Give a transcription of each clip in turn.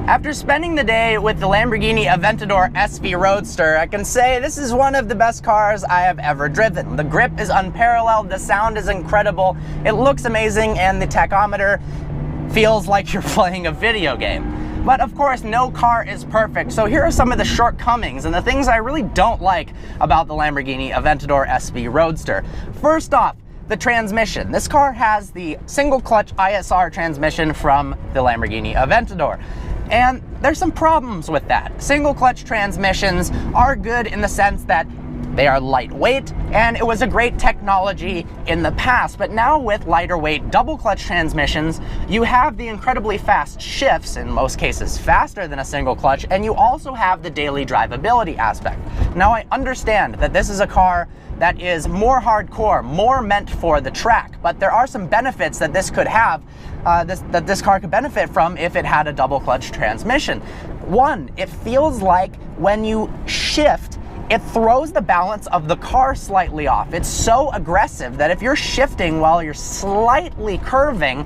After spending the day with the Lamborghini Aventador SV Roadster, I can say this is one of the best cars I have ever driven. The grip is unparalleled, the sound is incredible, it looks amazing, and the tachometer feels like you're playing a video game. But of course, no car is perfect, so here are some of the shortcomings and the things I really don't like about the Lamborghini Aventador SV Roadster. First off, the transmission. This car has the single clutch ISR transmission from the Lamborghini Aventador. And there's some problems with that. Single clutch transmissions are good in the sense that they are lightweight, and it was a great technology in the past. But now with lighter weight double clutch transmissions, you have the incredibly fast shifts, in most cases faster than a single clutch, and you also have the daily drivability aspect. Now I understand that this is a car that is more hardcore, more meant for the track, but there are some benefits that this could have, that this car could benefit from if it had a double clutch transmission. One, it feels like when you shift, it throws the balance of the car slightly off. It's so aggressive that if you're shifting while you're slightly curving,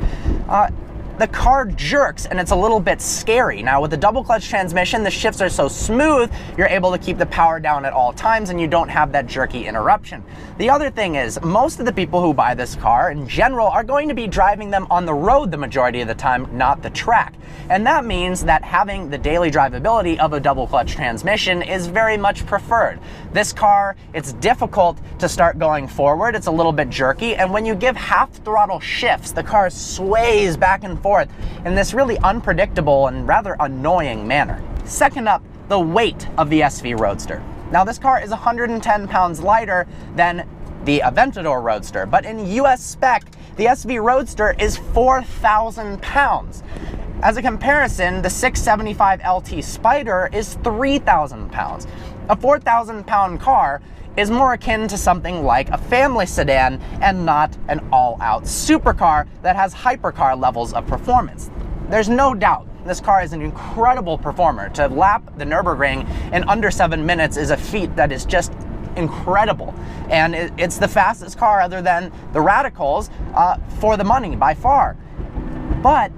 the car jerks and it's a little bit scary. Now with the double clutch transmission, the shifts are so smooth, you're able to keep the power down at all times and you don't have that jerky interruption. The other thing is, most of the people who buy this car in general are going to be driving them on the road the majority of the time, not the track. And that means that having the daily drivability of a double clutch transmission is very much preferred. This car, it's difficult to start going forward, it's a little bit jerky, and when you give half throttle shifts, the car sways back and forth in this really unpredictable and rather annoying manner. Second up, the weight of the SV Roadster. Now this car is 110 pounds lighter than the Aventador Roadster, but in US spec, the SV Roadster is 4,000 pounds. As a comparison, the 675 LT Spider is 3,000 pounds. A 4,000 pound car is more akin to something like a family sedan and not an all-out supercar that has hypercar levels of performance. There's no doubt this car is an incredible performer. To lap the Nürburgring in under 7 minutes is a feat that is just incredible. And it's the fastest car other than the Radicals for the money by far. But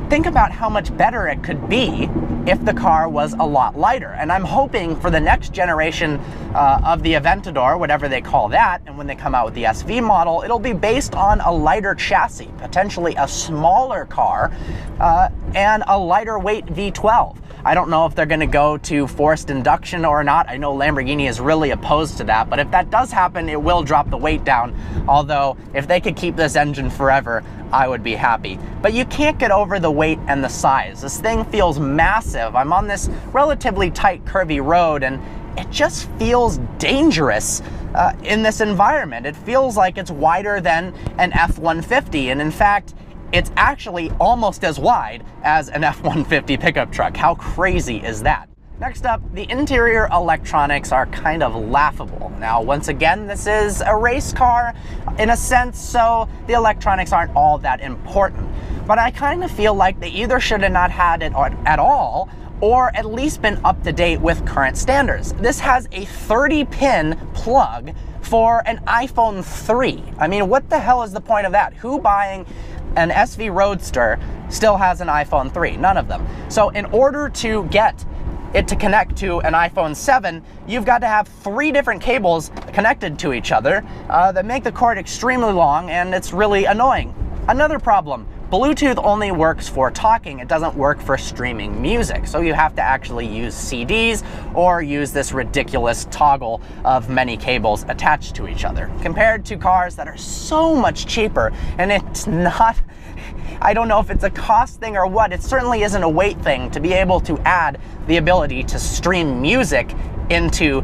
think about how much better it could be if the car was a lot lighter. And I'm hoping for the next generation of the Aventador, whatever they call that, and when they come out with the SV model, it'll be based on a lighter chassis, potentially a smaller car, and a lighter weight V12. I don't know if they're gonna go to forced induction or not. I know Lamborghini is really opposed to that, but if that does happen, it will drop the weight down. Although, if they could keep this engine forever, I would be happy. But you can't get over the weight and the size. This thing feels massive. I'm on this relatively tight, curvy road, and it just feels dangerous in this environment. It feels like it's wider than an F-150, and in fact, it's actually almost as wide as an F-150 pickup truck. How crazy is that? Next up, the interior electronics are kind of laughable. Now, once again, this is a race car in a sense, so the electronics aren't all that important. But I kind of feel like they either should have not had it at all, or at least been up to date with current standards. This has a 30-pin plug for an iPhone 3. I mean, what the hell is the point of that? Who buying an SV Roadster still has an iPhone 3? None of them. So in order to get it to connect to an iPhone 7, you've got to have 3 different cables connected to each other that make the cord extremely long, and it's really annoying. Another problem, Bluetooth only works for talking. It doesn't work for streaming music. So you have to actually use CDs or use this ridiculous toggle of many cables attached to each other. Compared to cars that are so much cheaper, and it's not, I don't know if it's a cost thing or what, it certainly isn't a weight thing to be able to add the ability to stream music into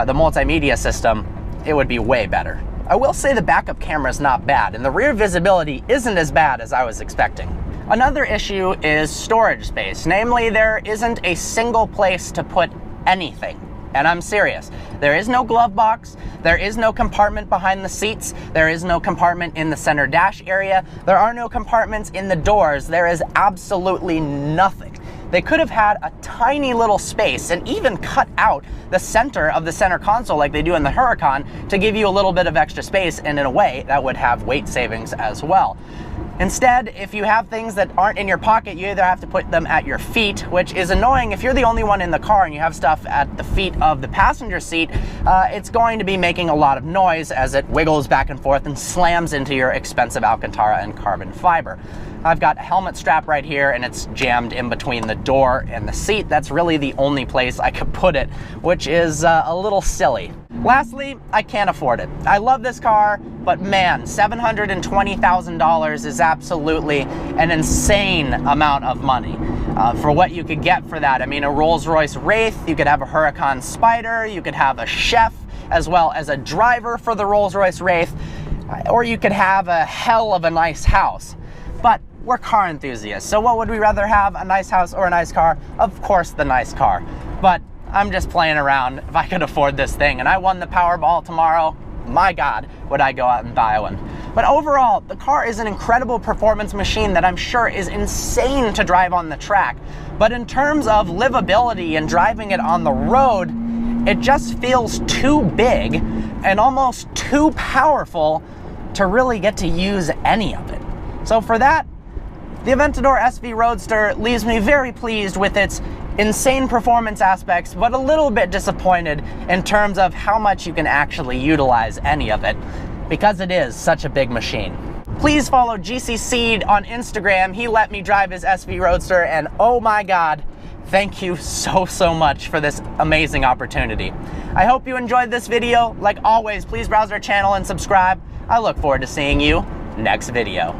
the multimedia system. It would be way better. I will say the backup camera is not bad, and the rear visibility isn't as bad as I was expecting. Another issue is storage space. Namely, there isn't a single place to put anything. And I'm serious. There is no glove box, there is no compartment behind the seats, there is no compartment in the center dash area, there are no compartments in the doors, there is absolutely nothing. They could have had a tiny little space and even cut out the center of the center console like they do in the Huracan to give you a little bit of extra space, and in a way that would have weight savings as well. Instead, if you have things that aren't in your pocket, you either have to put them at your feet, which is annoying if you're the only one in the car and you have stuff at the feet of the passenger seat. It's going to be making a lot of noise as it wiggles back and forth and slams into your expensive Alcantara and carbon fiber. I've got a helmet strap right here and it's jammed in between the door and the seat. That's really the only place I could put it, which is a little silly. Lastly, I can't afford it. I love this car, but man, $720,000 is absolutely an insane amount of money for what you could get for that. I mean, a Rolls-Royce Wraith, you could have a Huracan Spider, you could have a chef as well as a driver for the Rolls-Royce Wraith, or you could have a hell of a nice house. But we're car enthusiasts, so what would we rather have, a nice house or a nice car? Of course, the nice car. But I'm just playing around. If I could afford this thing and I won the Powerball tomorrow, my God, would I go out and buy one. But overall, the car is an incredible performance machine that I'm sure is insane to drive on the track. But in terms of livability and driving it on the road, it just feels too big and almost too powerful to really get to use any of it. So for that, the Aventador SV Roadster leaves me very pleased with its insane performance aspects, but a little bit disappointed in terms of how much you can actually utilize any of it, because it is such a big machine. Please follow GC Seed on Instagram. He let me drive his SV Roadster, and oh my God, thank you so much for this amazing opportunity. I hope you enjoyed this video. Like always, please browse our channel and subscribe. I look forward to seeing you next video.